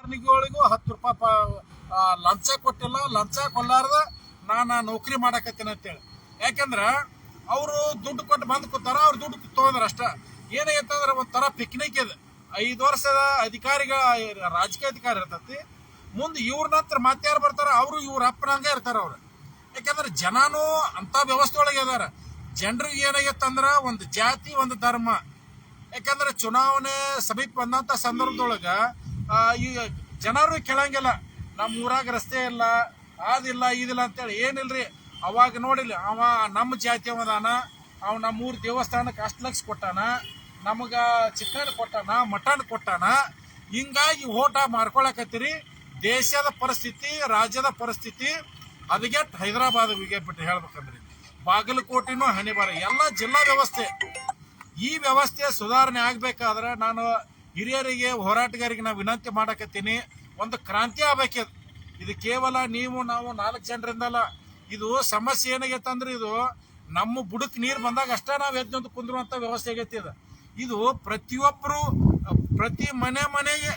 ಕಂಪ್ನಿಗಳಿಗೂ 10 ರೂಪಾಯಿ ಲಂಚ ಕೊಟ್ಟಿಲ್ಲ, ಲಂಚ ಕೊಲ್ಲಾರ್ದ ನಾನು ನೌಕರಿ ಮಾಡಕತ್ತೀನಿ ಅಂತೇಳಿ. ಯಾಕಂದ್ರ ಅವರು ದುಡ್ಡು ಕೊಟ್ಟು ಬಂದು ಕೂತಾರ, ಅವ್ರು ದುಡ್ಡು ತಗೊಂಡ್ರ ಅಷ್ಟ. ಏನಾಗೈತಂದ್ರ ಒಂಥರ ಪಿಕ್ನಿಕ್ ಇದೆ. 5 ವರ್ಷದ ಅಧಿಕಾರಿಗಳ ರಾಜಕೀಯ ಅಧಿಕಾರಿ ಇರ್ತತಿ. ಮುಂದೆ ಇವ್ರ ನಂತರ ಮತ್ತಾರು ಬರ್ತಾರ, ಅವರು ಇವ್ರ ಅಪ್ಪನಂಗೆ ಇರ್ತಾರ ಅವ್ರು. ಯಾಕಂದ್ರೆ ಜನನೂ ಅಂತ ವ್ಯವಸ್ಥೆ ಒಳಗೆ ಇದಾರ. ಜನರಿಗೆ ಏನಾಗೈತಂದ್ರ ಒಂದು ಜಾತಿ ಒಂದು ಧರ್ಮ. ಯಾಕಂದ್ರೆ ಚುನಾವಣೆ ಸಮೀಪ ಬಂದಂತ ಸಂದರ್ಭದೊಳಗ ಈಗ ಜನರು ಕೇಳಂಗಿಲ್ಲ, ನಮ್ಮ ಊರಾಗ ರಸ್ತೆ ಇಲ್ಲ, ಅದಿಲ್ಲ ಇದಿಲ್ಲ ಅಂತೇಳಿ. ಏನಿಲ್ರಿ, ಅವಾಗ ನೋಡಿಲ್ಲ, ಅವ ನಮ್ಮ ಜಾತಿ ಅವದಾನ, ಅವ ನಮ್ಮೂರ್ ದೇವಸ್ಥಾನಕ್ಕೆ 10 ಲಕ್ಷ ಕೊಟ್ಟಾನ, ನಮಗ ಚಿಕನ್ ಕೊಟ್ಟಾನ, ಮಟನ್ ಕೊಟ್ಟಾನ. ಹಿಂಗಾಗಿ ಓಟ ಮಾರ್ಕೊಳಕತ್ತೀರಿ. ದೇಶದ ಪರಿಸ್ಥಿತಿ, ರಾಜ್ಯದ ಪರಿಸ್ಥಿತಿ ಅದಗೆಟ್ ಹೈದರಾಬಾದ್ ಬಿಟ್ಟು ಹೇಳ್ಬೇಕಂದ್ರಿ. ಬಾಗಲಕೋಟೆನೂ ಹಣಿಬಾರ, ಎಲ್ಲ ಜಿಲ್ಲಾ ವ್ಯವಸ್ಥೆ. ಈ ವ್ಯವಸ್ಥೆ ಸುಧಾರಣೆ ಆಗ್ಬೇಕಾದ್ರೆ ನಾನು ಹಿರಿಯರಿಗೆ, ಹೋರಾಟಗಾರಿಗೆ ನಾವು ವಿನಂತಿ ಮಾಡಕತ್ತೀನಿ, ಒಂದು ಕ್ರಾಂತಿ ಆಗ್ಬೇಕಿದೆ. ಇದು ಕೇವಲ ನೀವು ನಾವು 4 ಜನರಿಂದಲ್ಲ. ಇದು ಸಮಸ್ಯೆ ಏನಾಗೈತಂದ್ರೆ ಇದು ನಮ್ಮ ಬುಡಕ್ ನೀರು ಬಂದಾಗ ಅಷ್ಟೇ ನಾವು ಎದ್ದು ಕುಂದಿರುವಂತ ವ್ಯವಸ್ಥೆ ಆಗೈತಿ. ಇದು ಪ್ರತಿಯೊಬ್ಬರು ಪ್ರತಿ ಮನೆಗೆ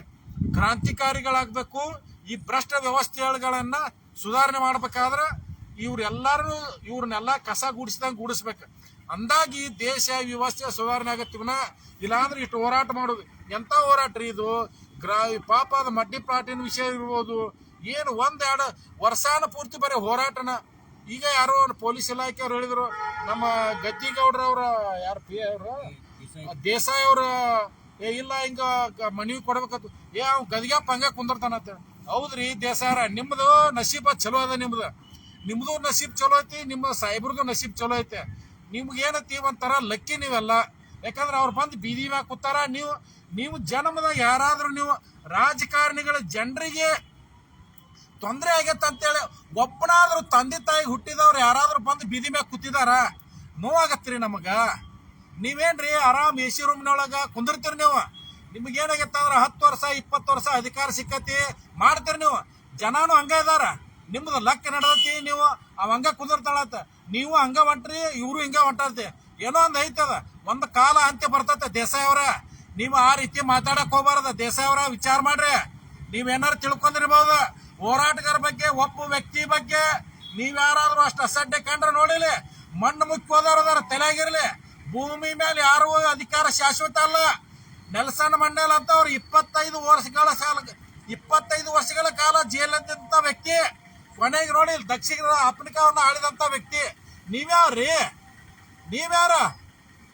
ಕ್ರಾಂತಿಕಾರಿಗಳಾಗಬೇಕು. ಈ ಭ್ರಷ್ಟ ವ್ಯವಸ್ಥೆಗಳನ್ನ ಸುಧಾರಣೆ ಮಾಡ್ಬೇಕಾದ್ರೆ ಇವ್ರನ್ನೆಲ್ಲ ಕಸ ಗೂಡಿಸ್ಬೇಕು. ಅಂದಾಗಿ ದೇಶ ವ್ಯವಸ್ಥೆ ಸುಧಾರಣೆ ಆಗತ್ತಿವನ. ಇಲ್ಲಾಂದ್ರೆ ಇಷ್ಟು ಹೋರಾಟ ಮಾಡೋದು ಎಂತ ಹೋರಾಟ ರೀ ಇದು? ಪಾಪ ಅದ ಮಡ್ಡಿ ಪ್ಲಾಟಿನ ವಿಷಯ ಇರ್ಬೋದು, ಏನು 1-2 ವರ್ಷಾನ ಪೂರ್ತಿ ಬರೀ ಹೋರಾಟನ. ಈಗ ಯಾರೋ ಪೊಲೀಸ್ ಇಲಾಖೆಯವ್ರು ಹೇಳಿದ್ರು, ನಮ್ಮ ಗದ್ದಿಗೌಡ್ರವ್ರ ಯಾರು ಪಿ ಅವರು ದೇಸಾಯಿ ಅವ್ರ ಇಲ್ಲ ಹಿಂಗ ಮನವಿ ಕೊಡ್ಬೇಕಂತ. ಅವ್ ಗದಿಗಪ್ಪ ಹಂಗ ಕುಂದಿರ್ತಾನ ಅಂತ. ಹೌದ್ರಿ ದೇಸಾಯರ, ನಿಮ್ದು ನಸೀಬ ಚಲೋ ಅದ. ನಿಮ್ದು ನಸೀಬ್ ಚಲೋ ಐತಿ, ನಿಮ್ಮ ಸಾಹೇಬ್ರದ್ದು ನಸೀಬ್ ಚಲೋ ಐತೆ. ನಿಮ್ಗೇನತಿ ಒಂಥರ ಲಕ್ಕಿ ನೀವೆಲ್ಲ. ಯಾಕಂದ್ರೆ ಅವ್ರು ಬಂದು ಬೀದಿ ಮ್ಯಾಗ ಕೂತಾರ. ನೀವು ಜನ್ಮದಾಗ ಯಾರಾದ್ರೂ ನೀವು ರಾಜಕಾರಣಿಗಳ ಜನರಿಗೆ ತೊಂದರೆ ಆಗೈತೆ ಅಂತೇಳಿ ಒಬ್ಬನಾದ್ರೂ ತಂದೆ ತಾಯಿ ಹುಟ್ಟಿದವ್ರು ಯಾರಾದ್ರೂ ಬಂದು ಬೀದಿ ಮ್ಯಾಗ ಕೂತಿದಾರ? ನೋವಾಗತ್ತೀರಿ ನಮಗ. ನೀವೇನ್ರಿ ಆರಾಮ್ AC ರೂಮ್ನೊಳಗ ಕುಂದಿರ್ತೀರಿ ನೀವು. ನಿಮ್ಗೇನಾಗತ್ತ ಅಂದ್ರೆ 10 ವರ್ಷ 20 ವರ್ಷ ಅಧಿಕಾರ ಸಿಕ್ಕತಿ ಮಾಡ್ತೀರಿ ನೀವು. ಜನನು ಹಂಗ ಇದಾರ. ನಿಮ್ದು ಲಕ್ಕ ನಡೆದತಿ, ನೀವು ಅವ ಹಂಗ ಕುಂದಿರ್ತಾಳತ್ತ. ನೀವು ಹಂಗ ಹೊಂಟ್ರಿ, ಇವ್ರು ಹಿಂಗ ಹೊಂಟತಿ. ಏನೋ ಒಂದ್ ಐತದ, ಒಂದು ಕಾಲ ಅಂತ್ಯ ಬರ್ತೈತೆ. ದೇಸಾಯಿ ಅವ್ರ, ನೀವು ಆ ರೀತಿ ಮಾತಾಡಕ್ ಹೋಗ್ಬಾರ್ದ. ದೇಸಾಯಿ ಅವ್ರ, ವಿಚಾರ ಮಾಡ್ರಿ. ನೀವೇನಾರು ತಿಳ್ಕೊಂಡಿರ್ಬೋದು. ಹೋರಾಟಗಾರ ಬಗ್ಗೆ, ಒಬ್ಬ ವ್ಯಕ್ತಿ ಬಗ್ಗೆ ನೀವ್ಯಾರಾದ್ರೂ ಅಷ್ಟು ಅಸಡ್ಡೆ ಕಂಡ್ರೆ ನೋಡಿಲಿ, ಮಣ್ಣು ಮುಕ್ಕಿ ಹೋದವ್ರದಾರ ತಲೆಯಾಗಿರ್ಲಿ. ಭೂಮಿ ಮೇಲೆ ಯಾರು ಅಧಿಕಾರ ಶಾಶ್ವತ ಅಲ್ಲ. ನೆಲ್ಸನ್ ಮಂಡೇಲ ಅಂತ ಅವ್ರು 25 ವರ್ಷಗಳ ಕಾಲ ಜೈಲಂತ ವ್ಯಕ್ತಿ. ಕೊನೆಗೆ ನೋಡಿ ದಕ್ಷಿಣ ಆಫ್ರಿಕಾವನ್ನ ಆಳಿದಂತ ವ್ಯಕ್ತಿ. ನೀವ್ಯಾರ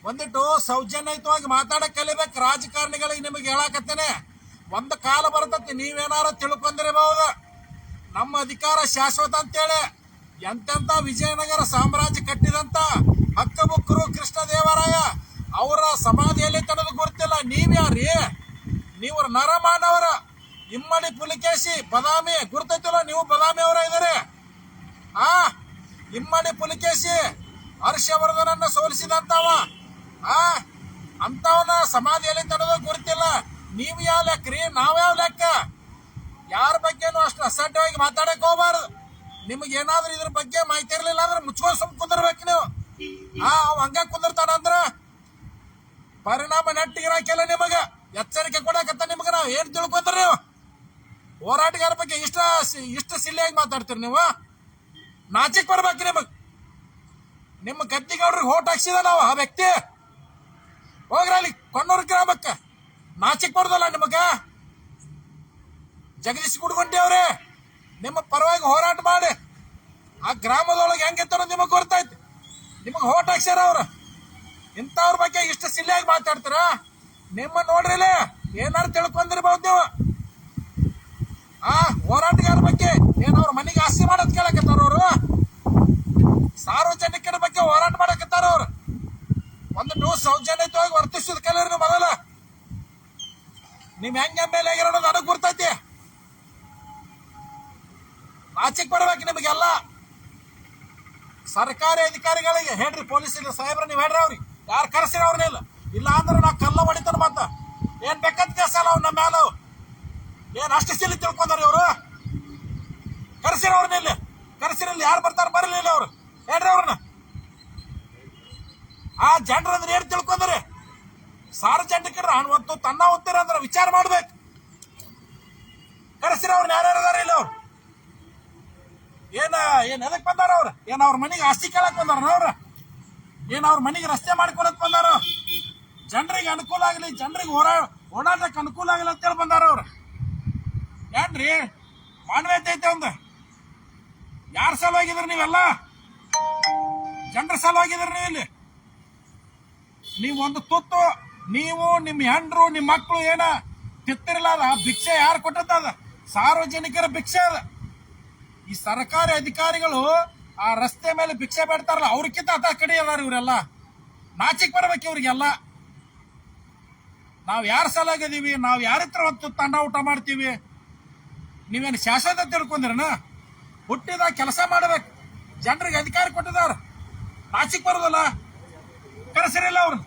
ಒಂದಿಟ್ಟು ಸೌಜನ್ಯಯುತವಾಗಿ ಮಾತಾಡಕ್ ಕಲಿಬೇಕು. ರಾಜಕಾರಣಿಗಳಿಗೆ ನಿಮಗೆ ಹೇಳಾಕತ್ತೇನೆ, ಒಂದು ಕಾಲ ಬರ್ತತಿ ನೀವೇನಾರ ತಿಳ್ಕೊಂಡಿರಬಹುದು ನಮ್ಮ ಅಧಿಕಾರ ಶಾಶ್ವತ ಅಂತೇಳಿ. ಎಂತೆಂತ ವಿಜಯನಗರ ಸಾಮ್ರಾಜ್ಯ ಕಟ್ಟಿದಂತ ಹಕ್ಕಬುಕ್ಕರು ಕೃಷ್ಣದೇವರಾಯ ಅವರ ಸಮಾಧಿಯಲ್ಲಿ ತನದು ಗುರುತಿಲ್ಲ. ನೀವ್ಯಾರೀ? ನೀವು ನರಮಾನವರ. ಇಮ್ಮಡಿ ಪುಲಿಕೇಶಿ ಬದಾಮಿ ಗುರ್ತೈತಿಲ್ಲ, ನೀವು ಬದಾಮಿ ಅವರ ಇದಾರೆ. ಇಮ್ಮಡಿ ಪುಲಿಕೇಶಿ ಹರ್ಷವರ್ಧನನ್ನ ಸೋಲಿಸಿದಂತವ, ಅಂತವನ ಸಮಾಧಿಯಲ್ಲಿ ತನದು ಗುರುತಿಲ್ಲ. ನೀವು ಯಾವ ಲೆಕ್ಕ್ರಿ? ನಾವ್ಯಾವ ಲೆಕ್ಕ? ಯಾರ ಬಗ್ಗೆನೂ ಅಷ್ಟು ಅಸಡ್ಡವಾಗಿ ಮಾತಾಡಕ್ ಹೋಗ್ಬಾರ್ದು. ನಿಮಗೇನಾದ್ರೂ ಇದ್ರ ಬಗ್ಗೆ ಮಾಹಿತಿ ಇರ್ಲಿಲ್ಲ ಅಂದ್ರೆ ಮುಚ್ಕೊಂಡು ಸುಮ್ ಕುಂದಿರ್ಬೇಕು ನೀವು. ಅವ್ ಹಂಗ ಕುಂದಿರ್ತಾನಂದ್ರ ಪರಿಣಾಮ ನೆಟ್ಟಿಗಿರಾಕೆಲ್ಲ ನಿಮಗ ಎಚ್ಚರಿಕೆ ಕೊಡಕತ್ತ. ನಿಮಗ ನಾವ್ ಏನ್ ತಿಳ್ಕೊಂಡ್ರಿ? ನೀವು ಹೋರಾಟಗಾರ ಬಗ್ಗೆ ಇಷ್ಟ ಸಿಲ್ಲಿಯಾಗಿ ಮಾತಾಡ್ತೀರಿ ನೀವು. ನಾಚಿಕ್ ಬರ್ಬೇಕು ನಿಮಗ್. ನಿಮ್ಮ ಗದ್ದಿಗೌಡ್ರಿಗೆ ಓಟ್ ಹಾಕ್ಸಿದ ನಾವು ಆ ವ್ಯಕ್ತಿ. ಹೋಗ್ರಲ್ಲಿ ಕೊಣ್ಣೂರು ಗ್ರಾಮಕ್ಕ. ನಾಚಿಕ್ ಬರೋದಲ್ಲ ನಿಮಗ? ಜಗದೀಶ್ ಗುಡ್ಗುಂಟಿ ಅವ್ರೆ, ನಿಮ್ಮ ಪರವಾಗಿ ಹೋರಾಟ ಮಾಡಿ ಆ ಗ್ರಾಮದೊಳಗೆ ಹೆಂಗಿತ್ತಾರೋ ನಿಮಗ್ ಗೊತ್ತೈತಿ. ನಿಮಗ್ ಓಟ್ ಹಾಕ್ಸ್ಯಾರ ಅವ್ರ. ಇಂಥವ್ರ ಬಗ್ಗೆ ಇಷ್ಟು ಸಿಲ್ಲಿಯಾಗಿ ಮಾತಾಡ್ತೀರ? ನಿಮ್ಮ ನೋಡ್ರಿಲ್ಲ, ಏನಾರು ತಿಳ್ಕೊಂಡಿರ್ಬಹುದು ನೀವು. ಹೋರಾಟಗಾರ ಬಗ್ಗೆ ಏನವ್ರ ಮನೆಗೆ ಆಸ್ತಿ ಮಾಡೋದ್ ಕೇಳಕತ್ತಾರ ಅವರು. ಸಾರ್ವಜನಿಕರ ಬಗ್ಗೆ ಹೋರಾಟ ಮಾಡಕತ್ತಾರ ಅವ್ರು. ಒಂದು ಸೌಜನ್ಯಯುತವಾಗಿ ವರ್ತಿಸೋದ್ ಕಲೀರಿ ನೀವು ಮೊದಲ. ನಿಮ್ ಹೆಂಗ್ ಮೇಲೆ ಆಗಿರೋದು ನನಗ್ ಗುರ್ತೈತಿ. ಆಚೆಗೆ ಬರ್ಬೇಕು ನಿಮಗೆಲ್ಲ. ಸರ್ಕಾರಿ ಅಧಿಕಾರಿಗಳಿಗೆ ಹೇಳ್ರಿ, ಪೊಲೀಸ್ ಸಾಹೇಬ್ರ ನೀವು ಹೇಳ್ರಿ ಅವ್ರಿಗೆ, ಯಾರು ಕರೆಸಿರ ಅವ್ರನ್ನಿಲ್ಲ. ಇಲ್ಲ ಅಂದ್ರೆ ನಾ ಕಲ್ಲ ಹೊಡಿತಾನ. ಮತ್ತ ಏನ್ ಬೇಕಂತ ಕೇಸಲ್ಲ ಅವ್ರು ನಮ್ಮ ಮ್ಯಾಲ. ಏನ್ ಅಷ್ಟು ಸಿಲ್ಲಿ ತಿಳ್ಕೊಂಡ್ರಿ ಇವ್ರು? ಕರೆಸಿರ ಅವ್ರನ್ನಿಲ್ಲ. ಕರೆಸಿರಲ್ಲಿ ಯಾರು ಬರ್ತಾರ? ಬರಲಿಲ್ಲ ಅವ್ರು. ಹೇಳ್ರಿ ಅವ್ರನ್ನ. ಜನರಂದ್ರೆ ಏನ್ ತಿಳ್ಕೊಂಡ್ರಿ? ಸಾರ್ವಜನಿಕರ ಹೊತ್ತು ತನ್ನ ಹೊತ್ತಿರ ಅಂದ್ರೆ ವಿಚಾರ ಮಾಡ್ಬೇಕು. ಕರ್ಸಿರ ಅವ್ರನ್ನ ಯಾರ್ಯಾರು ಅದಾರ ಇಲ್ಲ ಅವ್ರು ಏನ್ ಎದಕ್ ಬಂದಾರ ಅವ್ರ ಏನ್ ಅವ್ರ ಮನೆಗೆ ಆಸ್ತಿ ಕೇಳಕ್ ಬಂದಾರ ಅವ್ರ ಏನ್ ಅವ್ರ ಮನೆಗೆ ರಸ್ತೆ ಮಾಡ್ಕೊಳಕ್ ಬಂದಾರ ಜನರಿಗೆ ಅನುಕೂಲ ಆಗಲಿ ಜನರಿಗೆ ಓಡಾಟಕ್ಕೆ ಅನುಕೂಲ ಆಗಲಿ ಅಂತೇಳಿ ಬಂದಾರ ಅವ್ರ ಏನ್ರಿ ಮಾನವೀಯತೆ ಐತೆ ಒಂದು ಯಾರ ಸಲುವಾಗಿದ್ರ ನೀವೆಲ್ಲ ಜನರ ಸಲುವಾಗಿದ್ರ ನೀವು ಇಲ್ಲಿ ನೀವು ಒಂದು ತುತ್ತು ನೀವು ನಿಮ್ಮ ಹೆಂಡ್ರು ನಿಮ್ಮ ಮಕ್ಕಳು ಏನ ತಿತ್ತಿರಲಾದ ಭಿಕ್ಷೆ ಯಾರು ಕೊಟ್ಟದ ಸಾರ್ವಜನಿಕರ ಭಿಕ್ಷೆ ಅದ ಈ ಸರ್ಕಾರಿ ಅಧಿಕಾರಿಗಳು ಆ ರಸ್ತೆ ಮೇಲೆ ಭಿಕ್ಷೆ ಬೇಡ್ತಾರಲ್ಲ ಅವ್ರಕ್ಕಿಂತ ಅತ ಕಡೆ ಅದಾರ ಇವರೆಲ್ಲ ನಾಚಿಕ್ ಬರ್ಬೇಕು ಇವ್ರಿಗೆಲ್ಲ ನಾವ್ ಯಾರ ಸಲಾಗಿದೀವಿ ನಾವ್ ಯಾರ ಹತ್ರ ಹೊತ್ತು ತಂಡ ಊಟ ಮಾಡ್ತೀವಿ ನೀವೇನು ಶಾಶ್ವತ ತಿಳ್ಕೊಂಡಿರನ ಹುಟ್ಟಿದಾಗ ಕೆಲಸ ಮಾಡ್ಬೇಕು ಜನರಿಗೆ ಅಧಿಕಾರ ಕೊಟ್ಟಿದಾರ ನಾಚಿಕ್ ಬರೋದಲ್ಲ ಕರೆಸಿರಿಲ್ಲ ಅವ್ರನ್ನ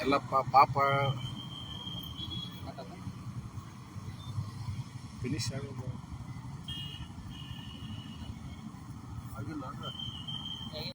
ಎಲ್ಲ ಪಾಪ ಫಿನಿಶ್ ಆಗಿಲ್ಲ